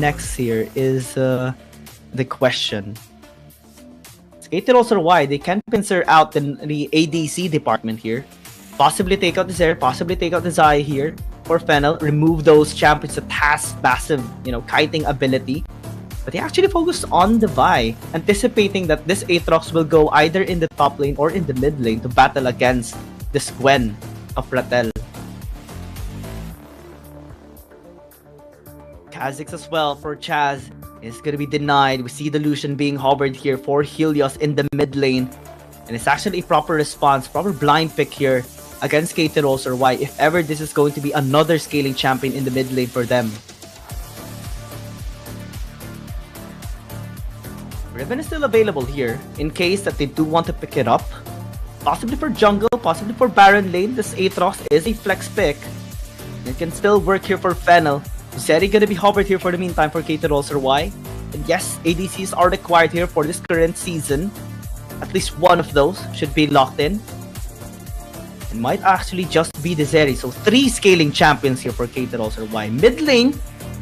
next here is the question. KT.RY, they can pincer out the ADC department here. Possibly take out the Zeri, possibly take out the Zaya here for Fennel. Remove those champions that has passive, kiting ability. But they actually focused on the Vi, anticipating that this Aatrox will go either in the top lane or in the mid lane to battle against this Gwen of Ratel. Kha'Zix as well for Chaz is going to be denied. We see the Lucian being hovered here for Helios in the mid lane. And it's actually a proper response, proper blind pick here against KT.RY if ever this is going to be another scaling champion in the mid lane for them. Riven is still available here in case that they do want to pick it up. Possibly for jungle, possibly for Baron lane. This Aatrox is a flex pick. It can still work here for Fennel. Zeri gonna be hovered here for the meantime for KT.RY. And yes, ADCs are required here for this current season. At least one of those should be locked in. It might actually just be the Zeri. So 3 scaling champions here for KT.RY. Mid lane,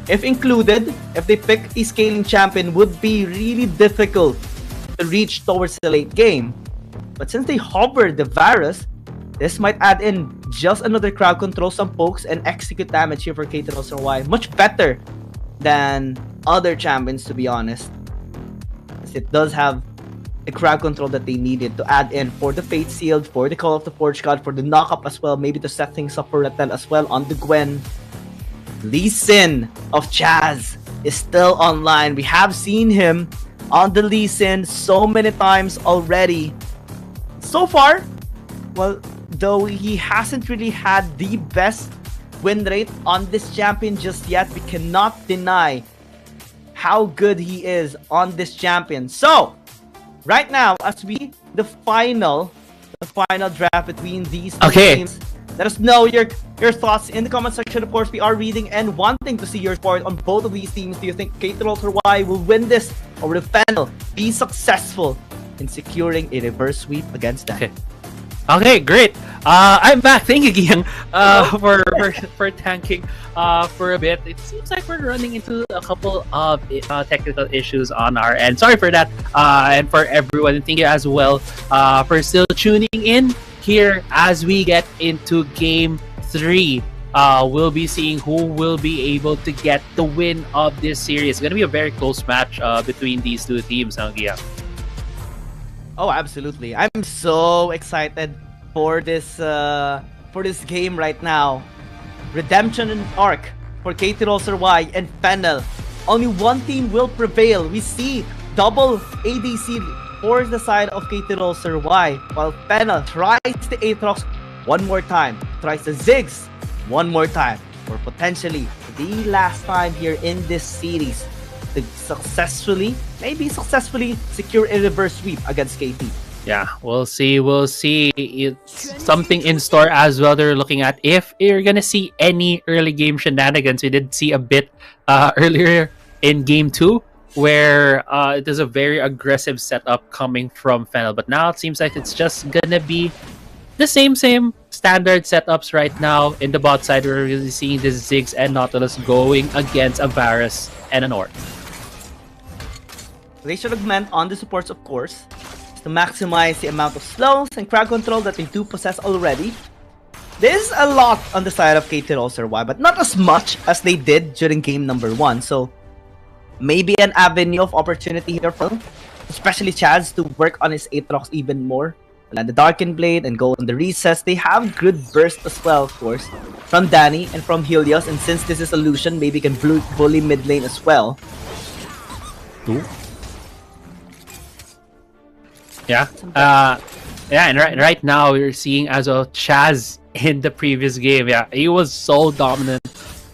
if included, if they pick a scaling champion, would be really difficult to reach towards the late game. But since they hovered the Varus, this might add in just another crowd control, some pokes, and execute damage here for KT.RY. Much better than other champions, to be honest. As it does have the crowd control that they needed to add in for the Fate Sealed, for the Call of the Forge God, for the knockup as well, maybe to set things up for Ratel as well on the Gwen. Lee Sin of Chaz is still online. We have seen him on the Lee Sin so many times already. So far, well, though he hasn't really had the best win rate on this champion just yet, we cannot deny how good he is on this champion. So, right now, as we the final draft between these two teams, let us know your thoughts in the comment section. Of course, we are reading and wanting to see your support on both of these teams. Do you think KT.RY will win this, or will Fennel be successful in securing a reverse sweep against them? Okay, great. I'm back. Thank you, Giyang, for tanking for a bit. It seems like we're running into a couple of technical issues on our end. Sorry for that. And for everyone, thank you as well for still tuning in here as we get into Game 3. We'll be seeing who will be able to get the win of this series. It's going to be a very close match between these two teams, Giyang. Oh, absolutely. I'm so excited for this game right now. Redemption and Arc for KT.RY and Fennel. Only one team will prevail. We see double ADC for the side of KT.RY, while Fennel tries the Aatrox one more time, tries the Ziggs one more time, or potentially the last time here in this series to maybe successfully secure a reverse sweep against KT. Yeah, we'll see. It's something in store as well. They're looking at if you're gonna see any early game shenanigans. We did see a bit earlier in Game 2 where it is a very aggressive setup coming from Fennel, but now it seems like it's just gonna be the same standard setups right now. In the bot side, we're really seeing the Ziggs and Nautilus going against a Varus and an Orc. They should augment on the supports, of course, to maximize the amount of slows and crowd control that they do possess already. There's a lot on the side of KT.RY, but not as much as they did during game number 1. So maybe an avenue of opportunity here for them, especially Chaz, to work on his Aatrox even more. Land the Darkened Blade and go on the recess. They have good burst as well, of course, from Danny and from Helios. And since this is a Lucian, maybe can bully mid lane as well. Ooh. Yeah, and right now we're seeing as a Chaz in the previous game. Yeah, he was so dominant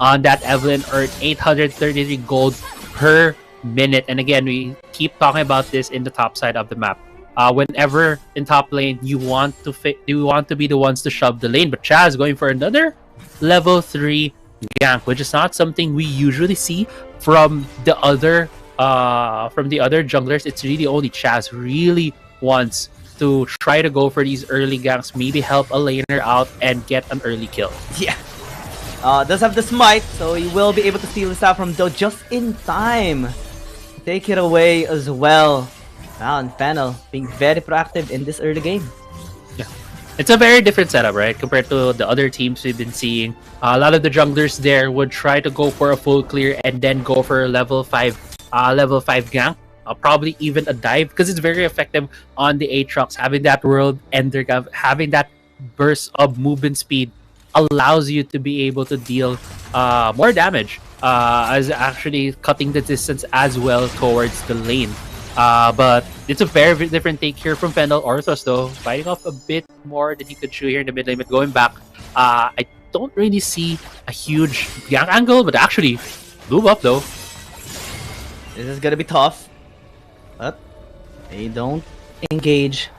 on that Evelyn, earned 833 gold per minute. And again, we keep talking about this in the top side of the map. Whenever in top lane, you want to be the ones to shove the lane, but Chaz going for another level 3 gank, which is not something we usually see from the other junglers. It's really only Chaz who really wants to try to go for these early ganks, maybe help a laner out and get an early kill. Yeah, Does have the smite, so he will be able to steal this out from Do just in time. Take it away as well. Wow, and Fennel being very proactive in this early game. Yeah, it's a very different setup, right? Compared to the other teams we've been seeing. A lot of the junglers there would try to go for a full clear and then go for a level 5 gank. Probably even a dive, because it's very effective on the Aatrox. Having that world ender, having that burst of movement speed allows you to be able to deal more damage, as actually cutting the distance as well towards the lane. But it's a very different take here from Fennel. Orthos, though, fighting off a bit more than he could chew here in the mid lane. But going back, I don't really see a huge gank angle, but actually, blue buff though. This is gonna be tough, but they don't engage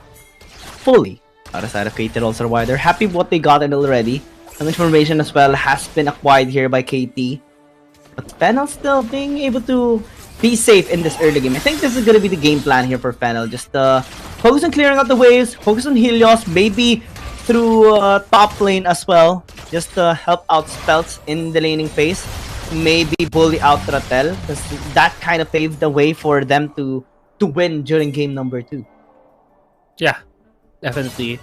fully outside of KT.RY. They're happy with what they got already. Some information as well has been acquired here by KT. But Fennel still being able to be safe in this early game. I think this is going to be the game plan here for Fennel. Just focus on clearing out the waves, focus on Helios, maybe through top lane as well. Just to help out spells in the laning phase. Maybe bully out Ratel, because that kind of paved the way for them to win during game number 2. Yeah, definitely.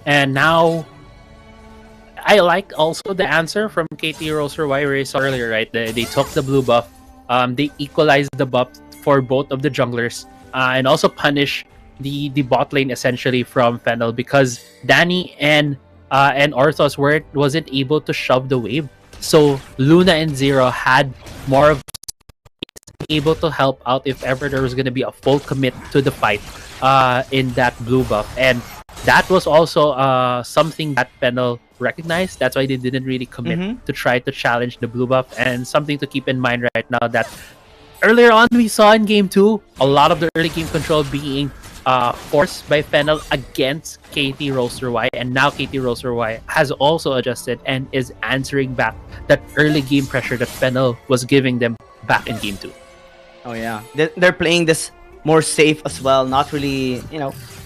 And now, I like also the answer from KT.RY where you saw earlier, right? They took the blue buff, they equalized the buff for both of the junglers, and also punish the bot lane essentially from Fennel, because Danny and Orthos wasn't able to shove the wave. So Luna and Zero had more of able to help out if ever there was going to be a full commit to the fight in that blue buff. And that was also something that Fennel recognized. That's why they didn't really commit to try to challenge the blue buff. And something to keep in mind right now, that earlier on we saw in game 2 a lot of the early game control being forced by Fennel against KT.RY, and now KT.RY has also adjusted and is answering back that early game pressure that Fennel was giving them back in game 2. Oh yeah, they're playing this more safe as well, not really,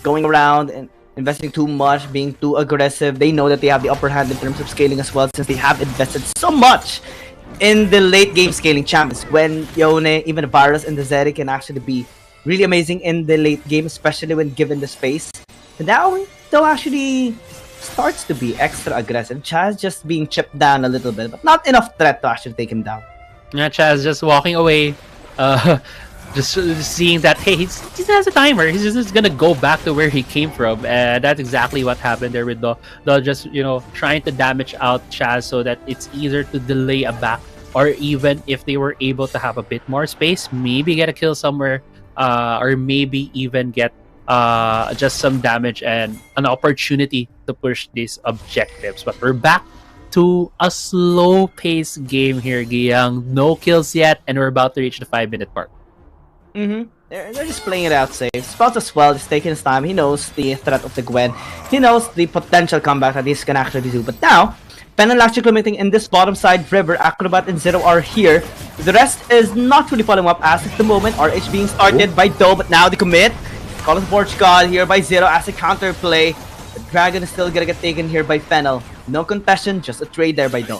going around and investing too much, being too aggressive. They know that they have the upper hand in terms of scaling as well, since they have invested so much in the late game scaling champions. When Yone, even Varus and the Zeri can actually be really amazing in the late game, especially when given the space. And now, though, actually starts to be extra aggressive. Chaz just being chipped down a little bit, but not enough threat to actually take him down. Yeah, Chaz just walking away, just seeing that, hey, he has a timer. He's just gonna go back to where he came from, and that's exactly what happened there with the just trying to damage out Chaz so that it's easier to delay a back, or even if they were able to have a bit more space, maybe get a kill somewhere, or maybe even get just some damage and an opportunity to push these objectives. But we're back to a slow-paced game here, Giyang. No kills yet, and we're about to reach the 5-minute mark. They're just playing it out safe. Spells as well, just taking his time. He knows the threat of the Gwen. He knows the potential comeback that this can actually do. But now, Fennel actually committing in this bottom side. River, Acrobat, and Zero are here. The rest is not really following up as at the moment. RH being started by Do, but now the commit. Call of Portugal here by Zero as a counterplay. The Dragon is still gonna get taken here by Fennel. No contestation, just a trade there by Do.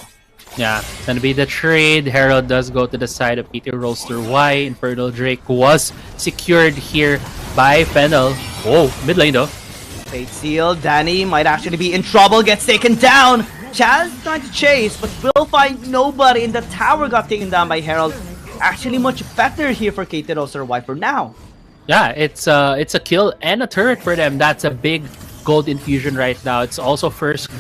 Yeah, it's gonna be the trade. Herald does go to the side of KT.RY. Infernal Drake was secured here by Fennel. Whoa, mid lane though. Fate Seal, Danny might actually be in trouble, gets taken down. Chaz trying to chase, but will find nobody, and the tower got taken down by Herald. Actually much better here for KT.RY for now. Yeah, it's a kill and a turret for them. That's a big gold infusion right now. It's also first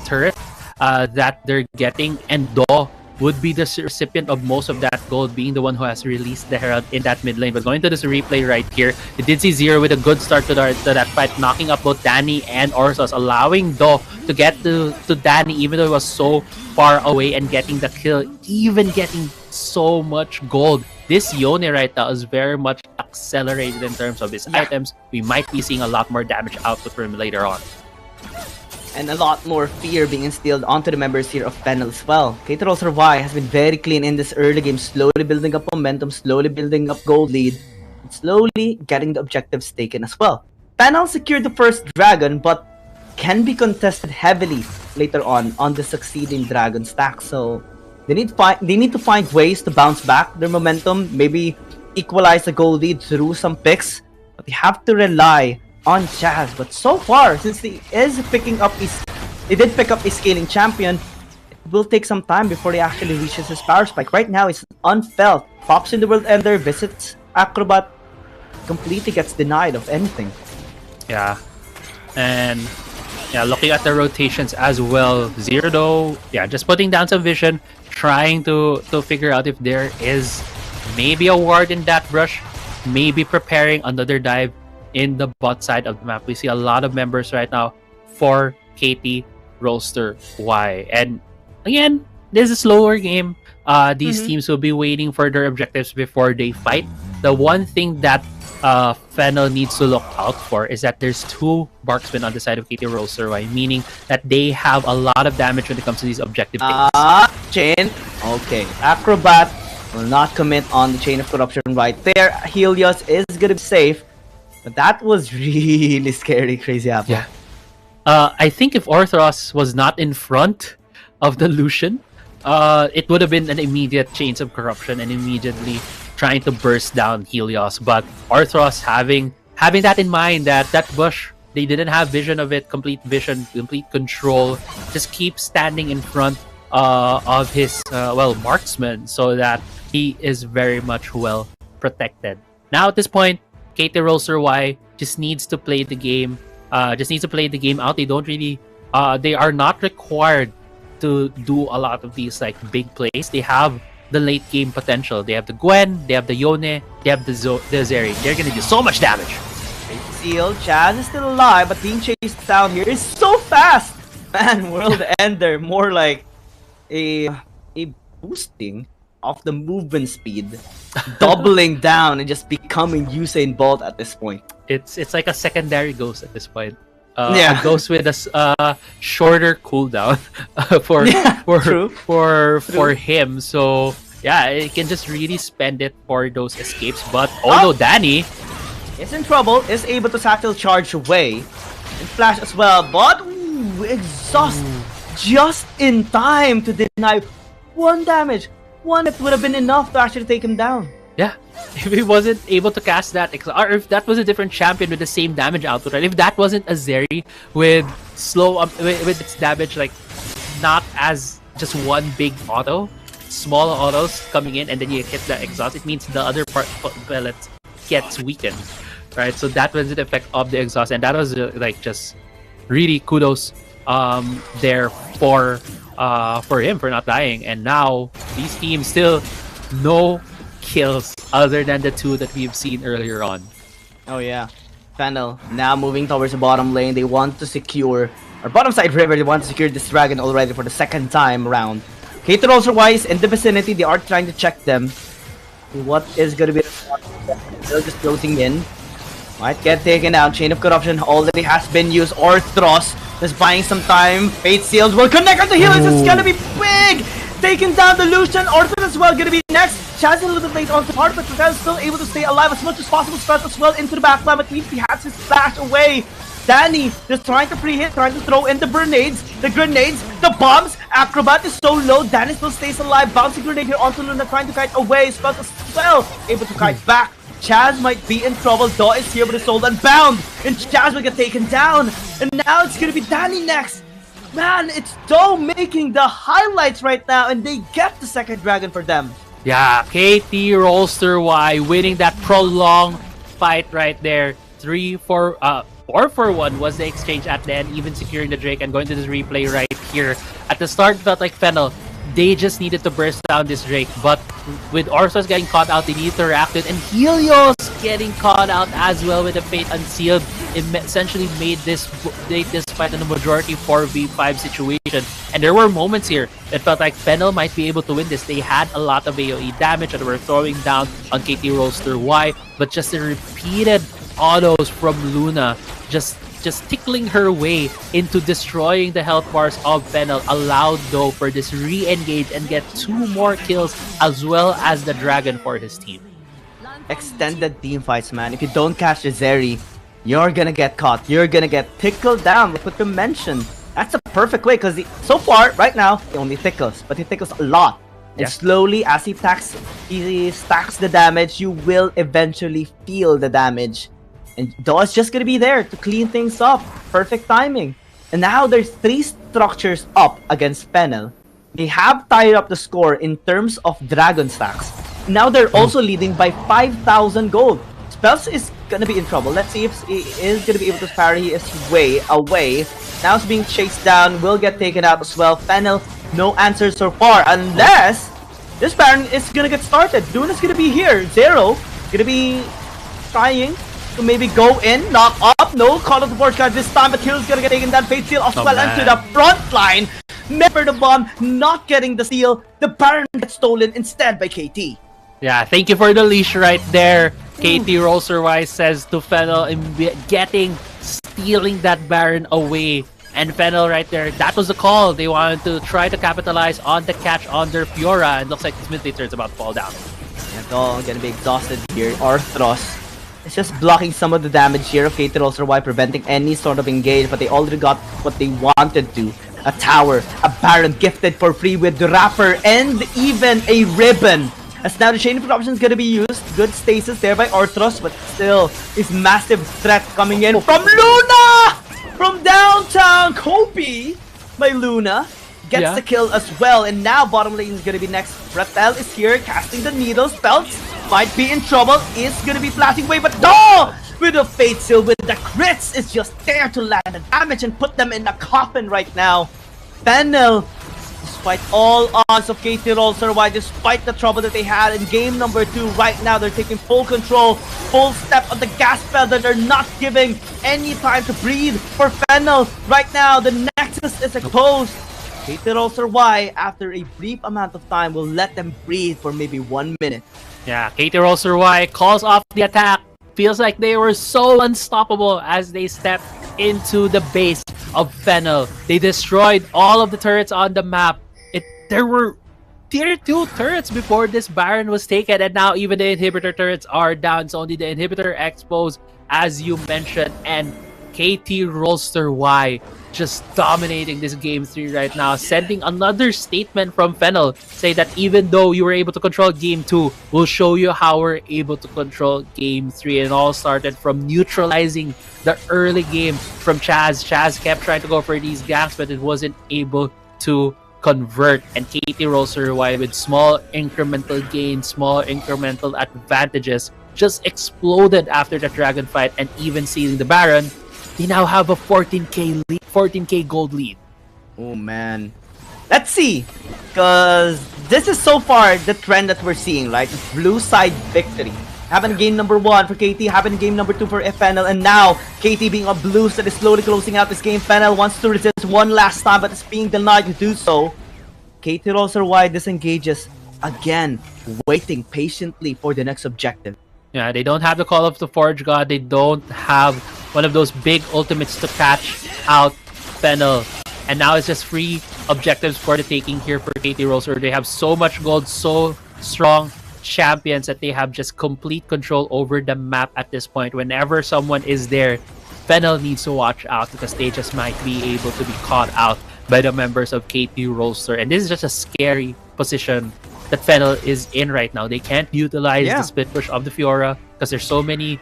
turret that they're getting, and Do would be the recipient of most of that gold, being the one who has released the Herald in that mid lane. But going to this replay right here, we did see Zero with a good start to that fight, knocking up both Danny and Orthos, allowing Do to get to Danny even though he was so far away, and getting the kill, even getting so much gold. This Yone right now is very much accelerated in terms of his items. We might be seeing a lot more damage output from him later on. And a lot more fear being instilled onto the members here of Fennel as well. KT.RY has been very clean in this early game, slowly building up momentum, slowly building up gold lead, and slowly getting the objectives taken as well. Fennel secured the first dragon, but can be contested heavily later on the succeeding Dragon stack. So they need to find ways to bounce back their momentum, maybe equalize the goal lead through some picks. But they have to rely on Chaz. But so far, since he did pick up a scaling champion, it will take some time before he actually reaches his power spike. Right now, it's unfelt. Pops in the World Ender, visits Acrobat, completely gets denied of anything. Yeah, and yeah, looking at the rotations as well, Zero though, yeah, just putting down some vision, trying to figure out if there is maybe a ward in that brush, maybe preparing another dive in the bot side of the map. We see a lot of members right now for KT.RY, and again, this is a slower game. These teams will be waiting for their objectives before they fight. The one thing that Fennel needs to look out for is that there's 2 marksmen on the side of KT.RY, meaning that they have a lot of damage when it comes to these objective picks. Chain. Okay, Acrobat will not commit on the Chain of Corruption right there. Helios is gonna be safe, but that was really scary, Crazy Apple. Yeah. I think if Orthros was not in front of the Lucian, it would have been an immediate Chains of Corruption and immediately trying to burst down Helios. But Orthros having that in mind, that bush, they didn't have vision of it, complete vision, complete control, just keep standing in front of his marksman, so that he is very much well protected. Now at this point, KT.RY just needs to play the game. Just needs to play the game out. They don't really, they are not required to do a lot of these like big plays. They have the late game potential. They have the Gwen, they have the Yone, they have the Zeri. They're gonna do so much damage. Seal, Chaz is still alive, but being chased down here is so fast. Man, World Ender, more like a boosting of the movement speed, doubling down and just becoming Usain Bolt at this point. It's like a secondary ghost at this point. A ghost with a shorter cooldown for him. So yeah, it can just really spend it for those escapes. But no, Danny is in trouble. Is able to satchel charge away and flash as well. But exhaust just in time to deny 1 damage. 1 that would have been enough to actually take him down. Yeah, if he wasn't able to cast that, or if that was a different champion with the same damage output, right? If that wasn't a Zeri with slow with its damage, like not as just 1 big auto, small autos coming in, and then you hit the exhaust, it means the other part pellet gets weakened, right? So that was the effect of the exhaust, and that was like just really kudos there for him for not dying. And now these teams still no kills other than the 2 that we've seen earlier on. Oh yeah, Fennel now moving towards the bottom lane. They want to secure, or bottom side river, they want to secure this dragon already for the 2nd time around. KT.RY is in the vicinity. They are trying to check them. What is going to be the they're just closing in. Might get taken out. Chain of Corruption already has been used. Orthros just buying some time. Fate Seals will connect on the healers. It's gonna be big! Taking down the Lucian. Orthros as well gonna be next. Chaz a little bit late on the part, but Rafael is still able to stay alive as much as possible. Spells as well into the backline, but he has his flash away. Danny just trying to pre-hit, trying to throw in the grenades, the bombs. Acrobat is so low. Danny still stays alive. Bouncing grenade here onto Luna, trying to kite away. Spells as well able to kite back. Chaz might be in trouble. Daw is here with his soul unbound, and Chaz will get taken down. And now it's gonna be Danny next. Man, it's Daw making the highlights right now, and they get the 2nd dragon for them. Yeah, KT.RY winning that prolonged fight right there. 4-for-1 was the exchange at the end, even securing the Drake. And going to this replay right here. At the start, felt like Fennel, they just needed to burst down this Drake, but with Orthros getting caught out, they need to react it, and Helios getting caught out as well with the Fate Unsealed. It essentially made this fight in a majority 4v5 situation, and there were moments here that felt like Fennel might be able to win this. They had a lot of AoE damage that were throwing down on KT.RY, but just the repeated autos from Luna just tickling her way into destroying the health bars of Fennel allowed Daw for this re-engage and get 2 more kills as well as the dragon for his team. Extended team fights, man. If you don't catch the Zeri, you're gonna get caught. You're gonna get tickled down, like what you mentioned. That's a perfect way, because so far, right now, he only tickles, but he tickles a lot. And slowly, as he stacks the damage, you will eventually feel the damage. And Do's just gonna be there to clean things up. Perfect timing. And now there's 3 structures up against Fennel. They have tied up the score in terms of dragon stacks. Now they're also leading by 5,000 gold. Spells is gonna be in trouble. Let's see if he is gonna be able to parry his way away. Now he's being chased down, will get taken out as well. Fennel, no answer so far, unless this Baron is gonna get started. Luna's gonna be here. Zero gonna be trying to maybe go in, knock up. No call of the Forge Guard this time, but Kill's gonna get taken down. Fate Seal as well into the front line. Never the bomb, not getting the steal. The Baron gets stolen instead by KT. Yeah, thank you for the leash right there. KT.RY says to Fennel, stealing that Baron away. And Fennel right there, that was the call. They wanted to try to capitalize on the catch on their Fiora, and looks like this mid laner is about to fall down. Yeah, all gonna be exhausted here. Arthros is just blocking some of the damage here of KT.RY, preventing any sort of engage, but they already got what they wanted to. A tower, a Baron gifted for free with the Rapper, and even a Ribbon. As now the chain of options is gonna be used. Good stasis there by Arthros, but still is massive threat coming in from Luna! From downtown, Kobe by Luna gets the kill as well, and now bottom lane is gonna be next. Ratel is here casting the needle spells, might be in trouble, is gonna be flashing away, but no! With the Fate Seal, with the crits, is just there to land the damage and put them in a coffin right now. Fennel, despite all odds of KT.RY, despite the trouble that they had in game number 2, right now they're taking full control, full step on the gas pedal. They're not giving any time to breathe for Fennel. Right now, the Nexus is exposed. KT.RY, after a brief amount of time, will let them breathe for maybe 1 minute. Yeah, KT.RY calls off the attack. Feels like they were so unstoppable as they stepped into the base of Fennel. They destroyed all of the turrets on the map. There were tier 2 turrets before this Baron was taken, and now even the inhibitor turrets are down. It's only the inhibitor exposed, as you mentioned, and KT.RY just dominating this game 3 right now, sending another statement from Fennel, say that even though you were able to control game 2, we'll show you how we're able to control game 3. And all started from neutralizing the early game from Chaz. Chaz kept trying to go for these ganks, but it wasn't able to convert, and KT.RY with small incremental gains, small incremental advantages, just exploded after the dragon fight, and even sealing the Baron. They now have a 14k gold lead. Oh man, let's see, because this is so far the trend that we're seeing, right? Blue side victory. Happened game number 1 for KT, happened game number 2 for Fennel, and now KT being a blue that is slowly closing out this game. Fennel wants to resist one last time, but is being denied to do so. KT.RY disengages again, waiting patiently for the next objective. Yeah, they don't have the Call of the Forge God. They don't have one of those big ultimates to catch out Fennel. And now it's just free objectives for the taking here for KT.RY. They have so much gold, so strong champions that they have just complete control over the map at this point. Whenever someone is there, Fennel needs to watch out, because they just might be able to be caught out by the members of KT.RY. And this is just a scary position that Fennel is in right now. They can't utilize the split push of the Fiora because there's so many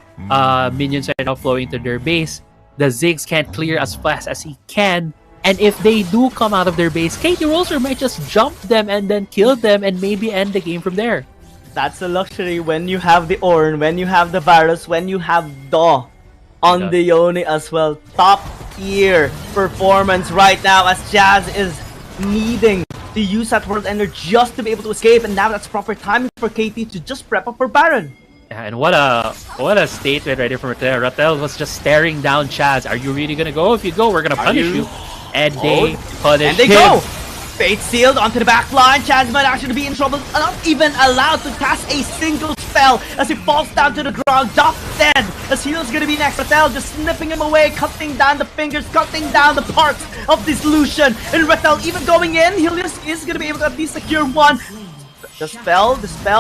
minions right now flowing to their base. The Ziggs can't clear as fast as he can. And if they do come out of their base, KT.RY might just jump them and then kill them and maybe end the game from there. That's a luxury when you have the Ornn, when you have the Varus, when you have Do on the Yone as well. Top tier performance right now, as Jazz is needing to use that World Ender just to be able to escape, and now that's proper timing for KT to just prep up for Baron. Yeah, and what a statement right here from Ratel. Ratel was just staring down Chaz. Are you really gonna go? If you go, we're gonna punish you. And they punish and they him. Go! Fate sealed onto the back line. Chaz might actually be in trouble. Not even allowed to cast a single spell as he falls down to the ground. Doc dead. As Heal's gonna be next. Ratel just snipping him away, cutting down the fingers, cutting down the parts of Dissolution. And Ratel even going in. Heal is gonna be able to at least secure one. The spell,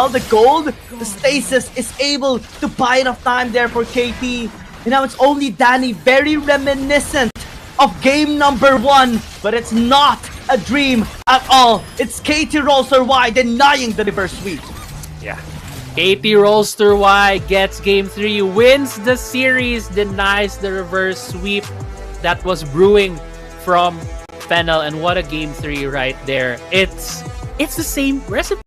the gold, the stasis is able to buy enough time there for KT. And now it's only Danny, very reminiscent of game number 1, but it's not a dream at all. It's KT.RY denying the reverse sweep. Yeah. KT.RY gets game 3, wins the series, denies the reverse sweep that was brewing from Fennel, and what a game 3 right there. It's the same recipe